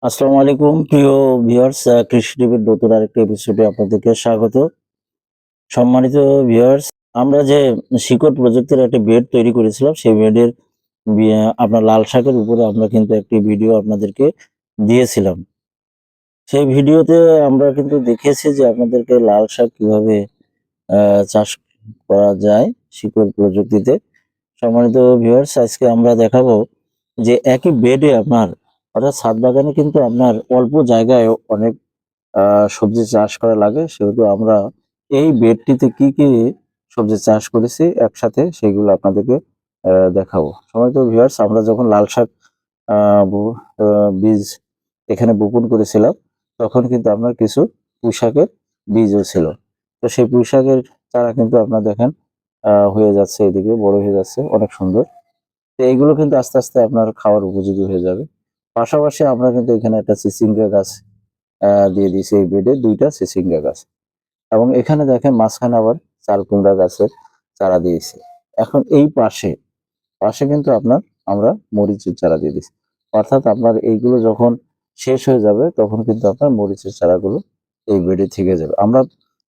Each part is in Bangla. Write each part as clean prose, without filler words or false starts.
আসসালামু আলাইকুম প্রিয় ভিউয়ার্স, কৃষি টিভির নতুন আরেকটি এপিসোডে আপনাদেরকে স্বাগত। সম্মানিত ভিউয়ার্স, আমরা যে শিকড় প্রযুক্তির একটা বেড তৈরি করেছিলাম, সেই বেডের আপনার লাল শাকের উপরে আমরা কিন্তু একটি ভিডিও আপনাদেরকে দিয়েছিলাম। সেই ভিডিওতে আমরা কিন্তু দেখিয়েছি যে আপনাদেরকে লাল শাক কিভাবে চাষ করা যায় শিকড় প্রযুক্তিতে। সম্মানিত ভিউয়ার্স, আজকে আমরা দেখাবো যে একই বেডে আপনার অর্থাৎ ছাদ বাগানে কিন্তু আপনার অল্প জায়গায় অনেক সবজি চাষ করা লাগে, সেহেতু আমরা এই বেডটিতে কি কি সবজি চাষ করেছি একসাথে সেগুলো আপনাদেরকে দেখাবো। সম্মানিত ভিউয়ার্স, আমরা যখন লাল শাক বীজ এখানে বপন করেছিলাম, তখন কিন্তু আপনার কিছু পুঁই শাকের বীজও ছিল। তো সেই পুঁই শাকের চারা কিন্তু আপনার দেখেন হয়ে যাচ্ছে, এদিকে বড় হয়ে যাচ্ছে, অনেক সুন্দর। তো এইগুলো কিন্তু আস্তে আস্তে আপনার খাওয়ার উপযোগী হয়ে যাবে। পাশাপাশি আমরা কিন্তু এখানে একটা চিচিঙ্গা গাছ দিয়ে দিয়েছি, এই বেডে ২টা চিচিঙ্গা গাছ, এবং এখানে দেখেন মাঝখানে আবার চাল কুমড়া গাছের চারা দিয়েছি। এখন এই পাশে পাশে কিন্তু আপনার আমরা মরিচের চারা দিয়ে দিচ্ছি। অর্থাৎ আপনার এইগুলো যখন শেষ হয়ে যাবে তখন কিন্তু আপনার মরিচের চারাগুলো এই বেডে থেকে যাবে। আমরা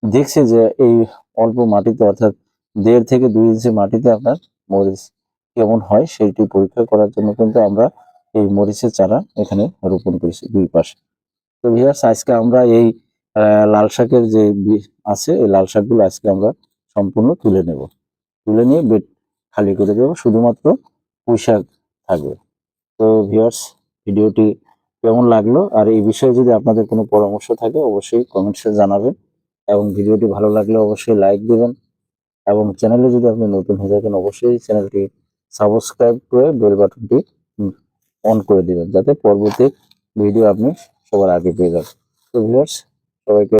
দেখছি যে এই অল্প মাটিতে অর্থাৎ ১.৫ থেকে ২ ইঞ্চি মাটিতে আপনার মরিচ কেমন হয় সেইটি পরীক্ষা করার জন্য কিন্তু আমরা এই মরিচের চারা এখানে রোপণ করেছি ২ পাশে। তো ভিউয়ার্স, আজকে আমরা এই লাল শাকের যে আছে, এই লাল শাকগুলো আজকে আমরা সম্পূর্ণ তুলে নেব। তুলে নিয়ে বেড খালি করে দেব, শুধুমাত্র পুঁই শাক থাকবে। তো ভিউয়ার্স, ভিডিওটি কেমন লাগলো আর এই বিষয়ে যদি আপনাদের কোনো পরামর্শ থাকে অবশ্যই কমেন্টসে জানাবেন, এবং ভিডিওটি ভালো লাগলে অবশ্যই লাইক দিবেন, এবং চ্যানেলে যদি আপনি নতুন হয়ে থাকেন অবশ্যই চ্যানেলটি সাবস্ক্রাইব করে বেল বাটনটি অন করে দিবেন, যাতে পরবর্তী ভিডিও আপনি সবার আগে পেয়ে যান। তো ভিউয়ার্স, সবাইকে